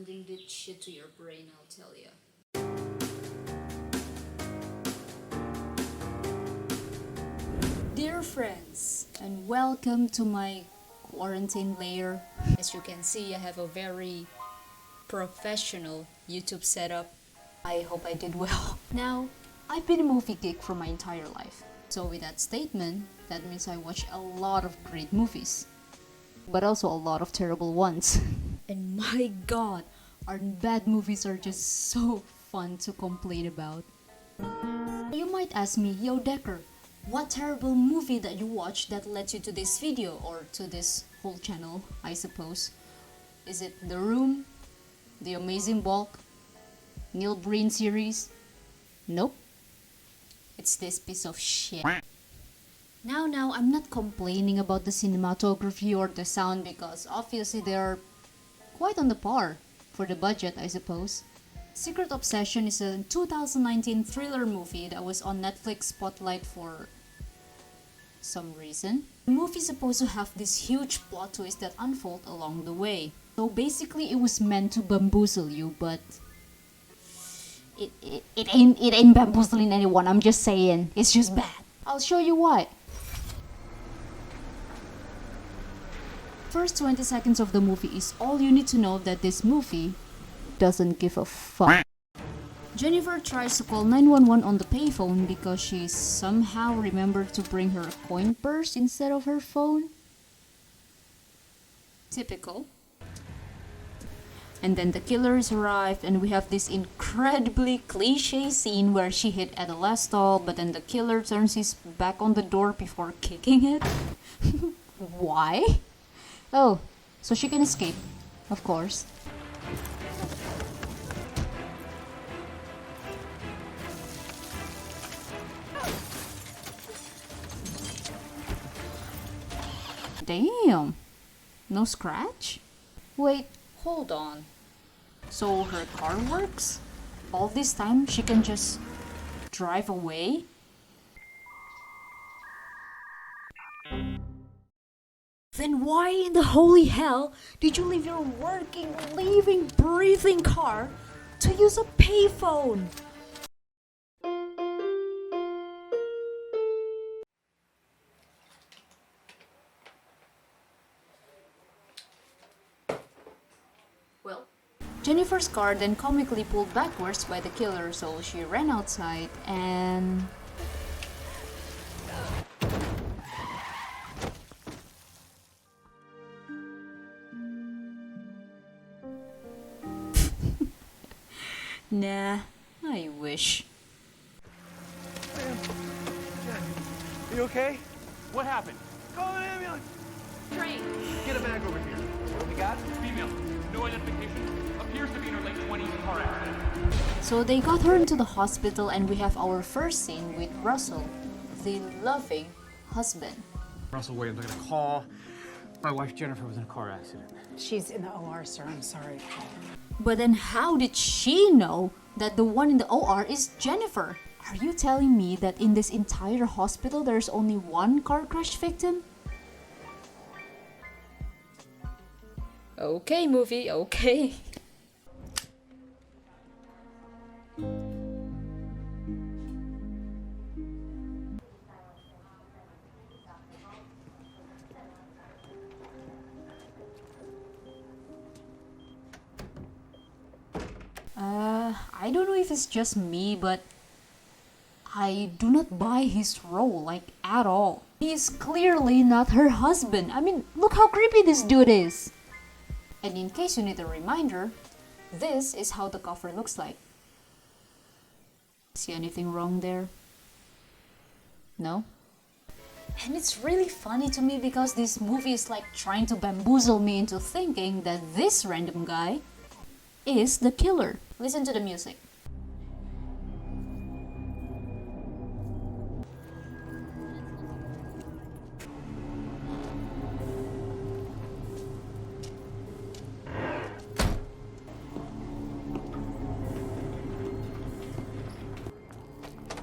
building that shit to your brain, I'll tell ya. Dear friends, and welcome to my quarantine lair. As you can see, I have a very professional YouTube setup. I hope I did well. Now, I've been a movie geek for my entire life. So with that statement, that means I watch a lot of great movies. But also a lot of terrible ones. And my god, our bad movies are just so fun to complain about. You might ask me, yo Decker, what terrible movie that you watched that led you to this video or to this whole channel, I suppose? Is it The Room? The Amazing Bulk? Neil Breen series? Nope. It's this piece of shit. Now, I'm not complaining about the cinematography or the sound because obviously they're quite on the par for the budget, I suppose. Secret Obsession is a 2019 thriller movie that was on Netflix Spotlight for some reason. The movie is supposed to have this huge plot twist that unfold along the way. So basically it was meant to bamboozle you, but it ain't bamboozling anyone, I'm just saying. It's just bad. I'll show you why. First 20 seconds of the movie is all you need to know that this movie doesn't give a fuck. Jennifer tries to call 911 on the payphone because she somehow remembered to bring her coin purse instead of her phone. Typical. And then the killers arrived and we have this incredibly cliche scene where she hit at the last stall, but then the killer turns his back on the door before kicking it. Why? Oh, so she can escape, of course. Damn, no scratch? Wait, hold on. So her car works? All this time she can just drive away? Then why in the holy hell did you leave your working, living, breathing car to use a payphone? Well, Jennifer's car then comically pulled backwards by the killer, so she ran outside and... Nah, I wish. Are you okay? What happened? Call an ambulance! Train! Get a bag over here. What do we got? Female. No identification. Appears to be in her late 20s car accident. So they got her into the hospital and we have our first scene with Russell, the loving husband. Russell Williams, I'm gonna call. My wife Jennifer was in a car accident. She's in the OR, sir. I'm sorry. But then how did she know that the one in the OR is Jennifer? Are you telling me that in this entire hospital there's only one car crash victim? Okay, movie, okay. I don't know if it's just me, but I do not buy his role, like, at all. He's clearly not her husband. I mean, look how creepy this dude is. And in case you need a reminder, this is how the cover looks like. See anything wrong there? No? And it's really funny to me because this movie is like trying to bamboozle me into thinking that this random guy is the killer. Listen to the music.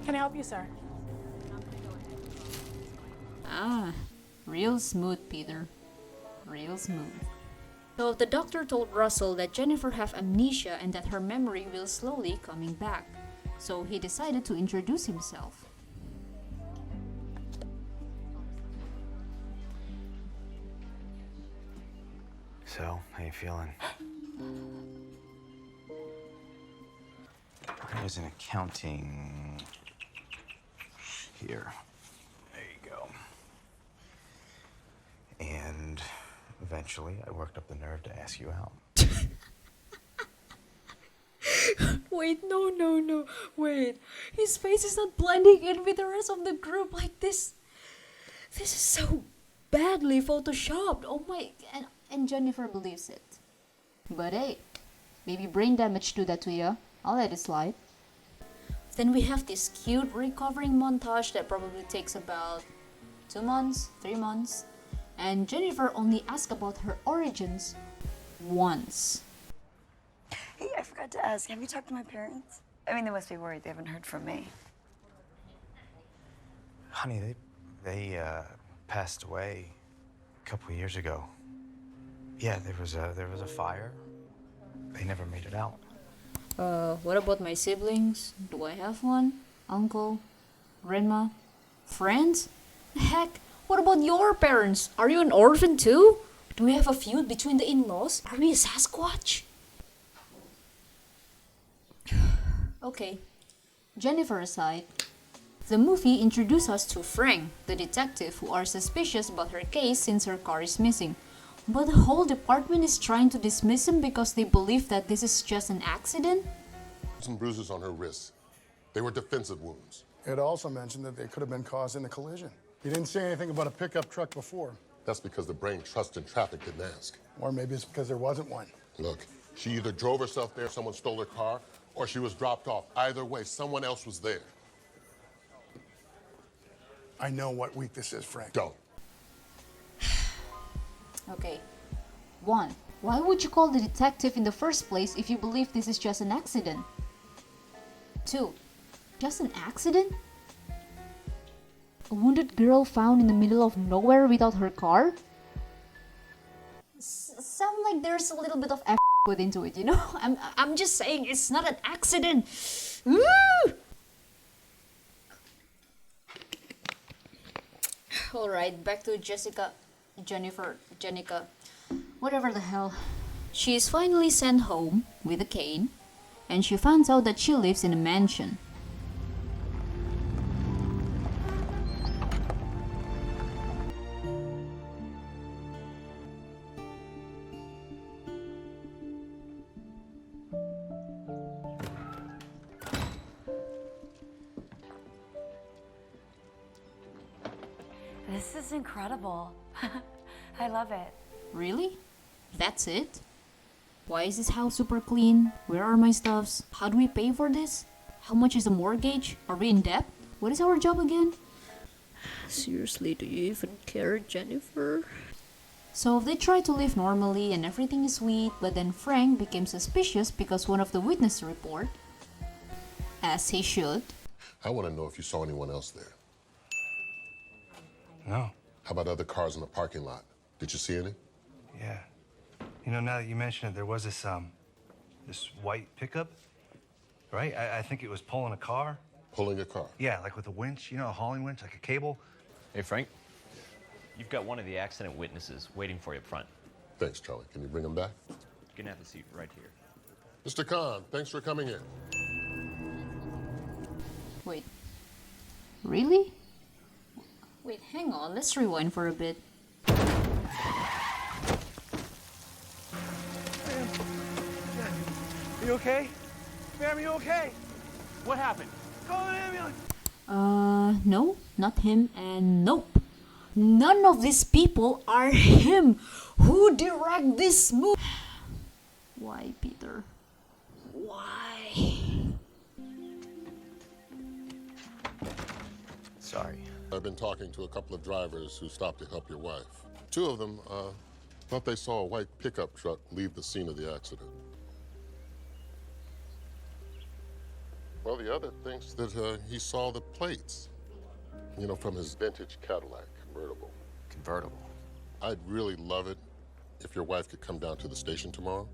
Can I help you, sir? Ah, real smooth, Peter. Real smooth. So the doctor told Russell that Jennifer have amnesia and that her memory will slowly coming back. So he decided to introduce himself. So, how you feeling? I was in accounting here. There you go. And eventually I worked up the nerve to ask you out. Wait, no. Wait. His face is not blending in with the rest of the group like this. This is so badly photoshopped. Oh my. And Jennifer believes it. But hey, maybe brain damage do that to you. I'll let it slide. Then we have this cute recovering montage that probably takes about 2 months, 3 months. And Jennifer only asks about her origins once. Hey, I forgot to ask, have you talked to my parents? I mean, they must be worried they haven't heard from me. Honey, they passed away a couple of years ago. Yeah, there was a fire. They never made it out. What about my siblings? Do I have one? Uncle? Grandma? Friends? Heck, what about your parents? Are you an orphan too? Do we have a feud between the in-laws? Are we a Sasquatch? Okay, Jennifer aside, the movie introduced us to Frank, the detective who are suspicious about her case since her car is missing. But the whole department is trying to dismiss him because they believe that this is just an accident? Some bruises on her wrists. They were defensive wounds. It also mentioned that they could have been caused in a collision. You didn't say anything about a pickup truck before. That's because the brain trusts in traffic didn't ask. Or maybe it's because there wasn't one. Look, she either drove herself there, someone stole her car, or she was dropped off. Either way, someone else was there. I know what week this is, Frank. Don't. Okay. 1. Why would you call the detective in the first place if you believe this is just an accident? 2. Just an accident? A wounded girl found in the middle of nowhere without her car? Sound like there's a little bit of F put into it, you know? I'm just saying it's not an accident. Woo! Alright, back to Jennifer, whatever the hell. She is finally sent home with a cane, and she finds out that she lives in a mansion. This is incredible. I love it. Really? That's it? Why is this house super clean? Where are my stuffs? How do we pay for this? How much is the mortgage? Are we in debt? What is our job again? Seriously, do you even care, Jennifer? So they try to live normally and everything is sweet, but then Frank became suspicious because one of the witnesses report, as he should. I want to know if you saw anyone else there. No. How about other cars in the parking lot? Did you see any? Yeah. You know, now that you mention it, there was this white pickup, right? I think it was pulling a car. Pulling a car? Yeah, like with a winch, you know, a hauling winch, like a cable. Hey, Frank. You've got one of the accident witnesses waiting for you up front. Thanks, Charlie. Can you bring him back? You can have the seat right here. Mr. Khan, thanks for coming in. Wait. Really? Wait, hang on. Let's rewind for a bit. You okay? Ma'am, you okay? What happened? Call an ambulance! No, not him, and nope. None of these people are him. Who direct this movie? Why, Peter? Why? Sorry. I've been talking to a couple of drivers who stopped to help your wife. 2 of them thought they saw a white pickup truck leave the scene of the accident. Well, the other thinks that he saw the plates, you know, from his vintage Cadillac convertible. Convertible. I'd really love it if your wife could come down to the station tomorrow?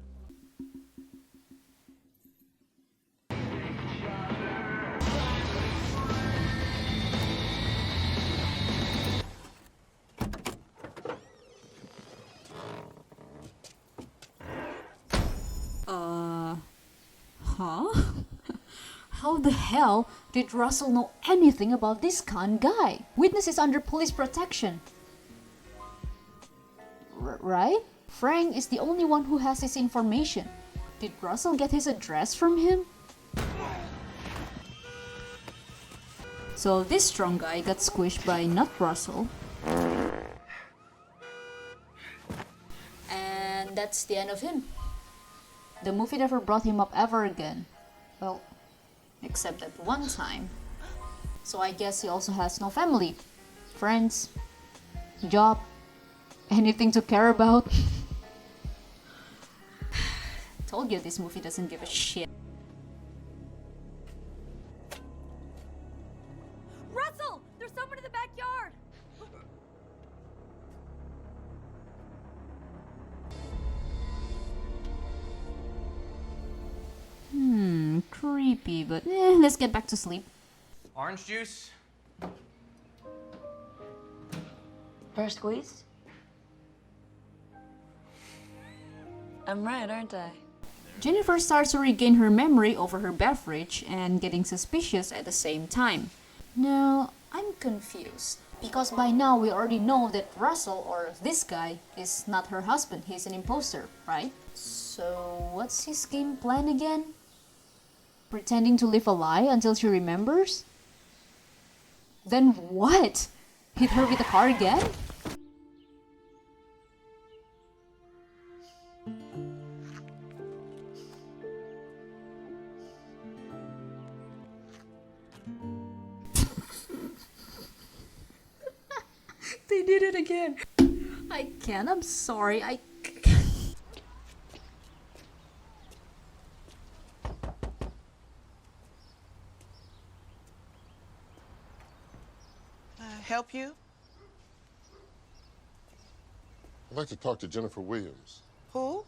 Huh? How the hell did Russell know anything about this con guy? Witness is under police protection. Right? Frank is the only one who has his information. Did Russell get his address from him? So this strong guy got squished by not Russell. And that's the end of him. The movie never brought him up ever again. Well, except that one time. So I guess he also has no family, friends, job, anything to care about. Told you this movie doesn't give a shit. Russell! There's someone in the backyard! Creepy, but let's get back to sleep. Orange juice? First squeeze? I'm right, aren't I? Jennifer starts to regain her memory over her beverage and getting suspicious at the same time. Now, I'm confused. Because by now we already know that Russell, or this guy, is not her husband. He's an imposter, right? So, what's his game plan again? Pretending to live a lie until she remembers? Then what? Hit her with a car again? They did it again. I can't, I'm sorry. Help you? I'd like to talk to Jennifer Williams. Who?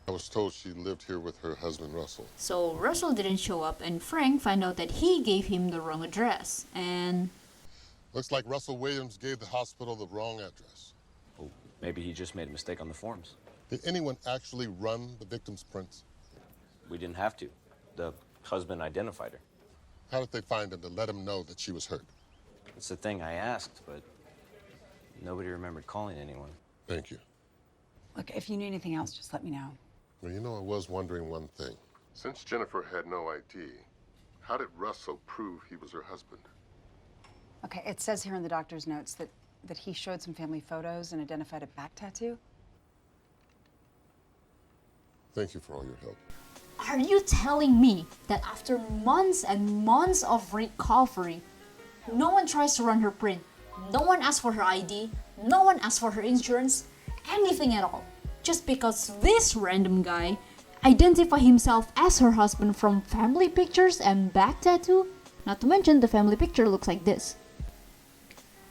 I was told she lived here with her husband, Russell. So Russell didn't show up and Frank found out that he gave him the wrong address and... Looks like Russell Williams gave the hospital the wrong address. Oh, maybe he just made a mistake on the forms. Did anyone actually run the victim's prints? We didn't have to. The husband identified her. How did they find him to let him know that she was hurt? It's the thing I asked, but nobody remembered calling anyone. Thank you. Look, if you need anything else, just let me know. Well, you know, I was wondering one thing. Since Jennifer had no ID, how did Russell prove he was her husband? Okay, it says here in the doctor's notes that he showed some family photos and identified a back tattoo. Thank you for all your help. Are you telling me that after months and months of recovery, no one tries to run her print, no one asks for her ID, no one asks for her insurance, anything at all, just because this random guy identified himself as her husband from family pictures and back tattoo? Not to mention the family picture looks like this.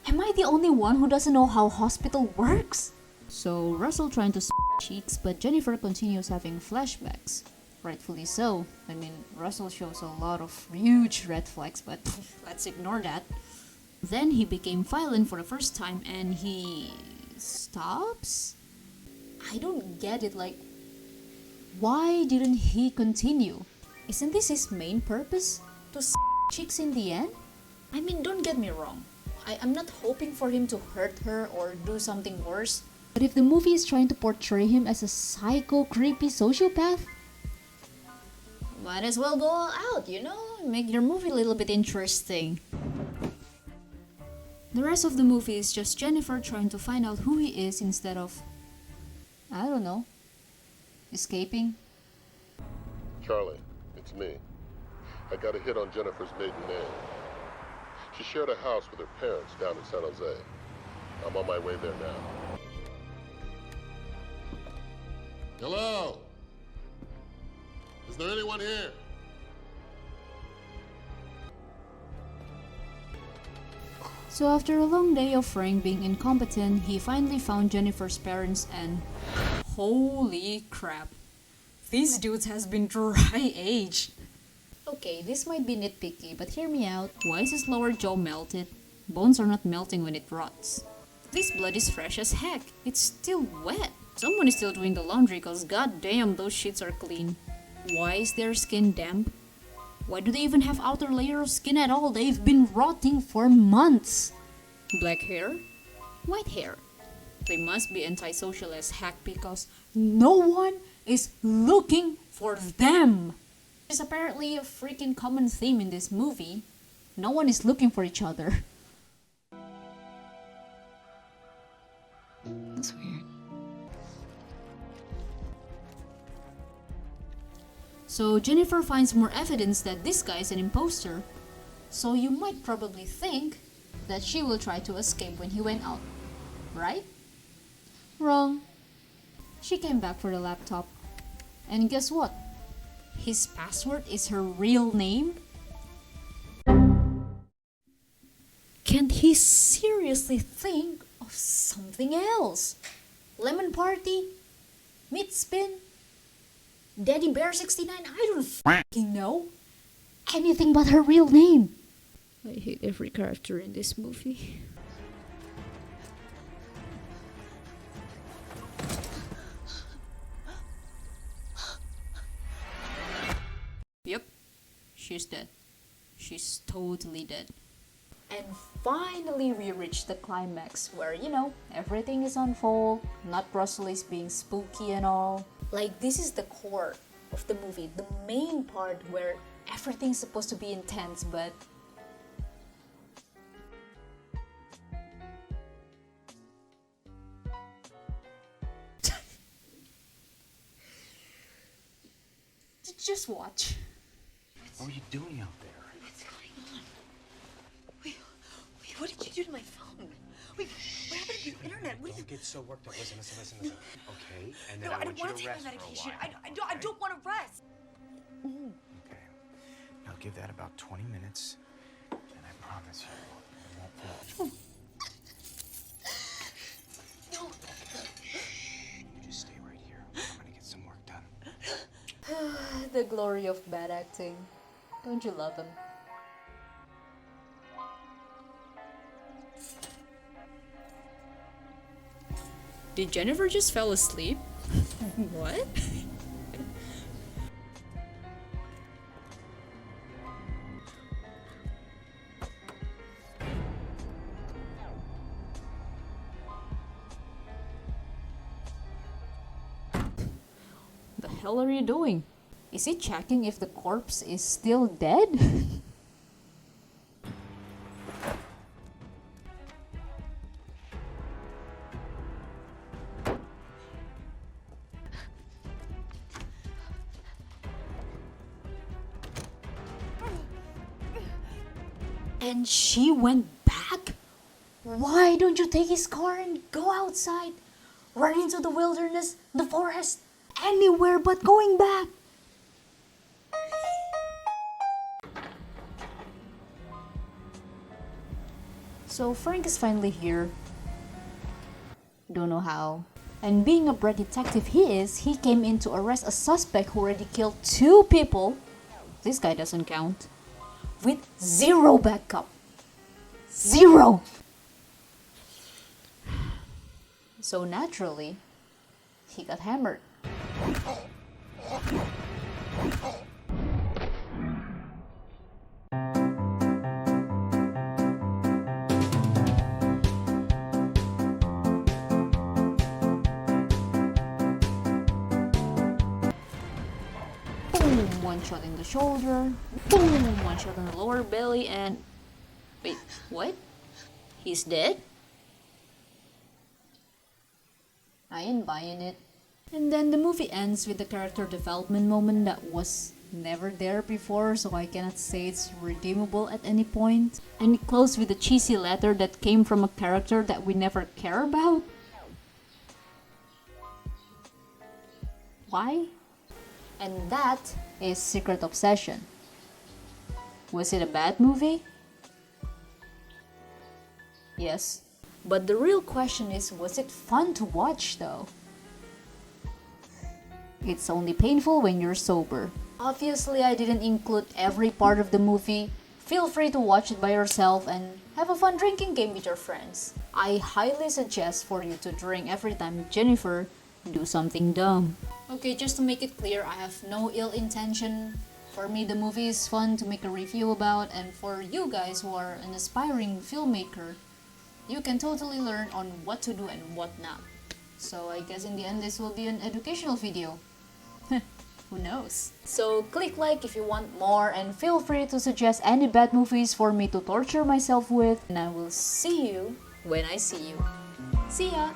Am I the only one who doesn't know how hospital works? So Russell trying to cheeks, but Jennifer continues having flashbacks. Rightfully so. I mean, Russell shows a lot of huge red flags, but let's ignore that. Then he became violent for the first time and he stops? I don't get it, like, why didn't he continue? Isn't this his main purpose? To chicks in the end? I mean, don't get me wrong. I'm not hoping for him to hurt her or do something worse. But if the movie is trying to portray him as a psycho, creepy sociopath, might as well go all out, you know? Make your movie a little bit interesting. The rest of the movie is just Jennifer trying to find out who he is instead of, I don't know, escaping. Charlie, it's me. I got a hit on Jennifer's maiden name. She shared a house with her parents down in San Jose. I'm on my way there now. Hello? Is there anyone here? So after a long day of Frank being incompetent, he finally found Jennifer's parents and Holy crap. These dudes has been dry aged. Okay, this might be nitpicky, but hear me out. Why is his lower jaw melted? Bones are not melting when it rots. This blood is fresh as heck. It's still wet. Someone is still doing the laundry cause goddamn those sheets are clean. Why is their skin damp? Why do they even have outer layer of skin at all? They've been rotting for months. Black hair? White hair. They must be antisocial as heck because no one is looking for them. It's apparently a freaking common theme in this movie. No one is looking for each other. That's weird. So Jennifer finds more evidence that this guy is an imposter. So you might probably think that she will try to escape when he went out, right? Wrong. She came back for the laptop. And guess what? His password is her real name? Can't he seriously think of something else? Lemon Party? Meat Spin? Daddy Bear 69? I don't fucking know. Anything but her real name. I hate every character in this movie. Yep, she's dead. She's totally dead. And finally we reach the climax where, you know, everything is on full, not Russell is being spooky and all. Like, this is the core of the movie, the main part where everything's supposed to be intense, but just watch. What are you doing out there? What's going on? Wait, what did you do to my phone? Wait, what happened to the internet? What did you... Don't get so worked up. Listen. Okay, and then No, I don't want want you to to take my rest for a medication. while. I don't want to rest. Okay. Now give that about 20 minutes, and I promise you, it won't feel. No. You just stay right here. I'm gonna get some work done. The glory of bad acting. Don't you love him? Did Jennifer just fell asleep? What? The hell are you doing? Is he checking if the corpse is still dead? And she went back? Why don't you take his car and go outside? Run into the wilderness, the forest, anywhere but going back. So Frank is finally here. Don't know how. And being a brat detective he is, he came in to arrest a suspect who already killed 2 people. This guy doesn't count. With 0 backup. 0! So naturally, he got hammered. Boom! One shot in the shoulder. Boom! One shot in the lower belly and... Wait, what? He's dead? I ain't buying it. And then the movie ends with the character development moment that was never there before, so I cannot say it's redeemable at any point. And it closed with a cheesy letter that came from a character that we never care about. Why? And that is Secret Obsession. Was it a bad movie? Yes. But the real question is, was it fun to watch though? It's only painful when you're sober. Obviously, I didn't include every part of the movie. Feel free to watch it by yourself and have a fun drinking game with your friends. I highly suggest for you to drink every time Jennifer do something dumb. Okay, just to make it clear, I have no ill intention. For me, the movie is fun to make a review about, and for you guys who are an aspiring filmmaker, you can totally learn on what to do and what not. So I guess in the end this will be an educational video. Who knows? So click like if you want more, and feel free to suggest any bad movies for me to torture myself with, and I will see you when I see you. See ya!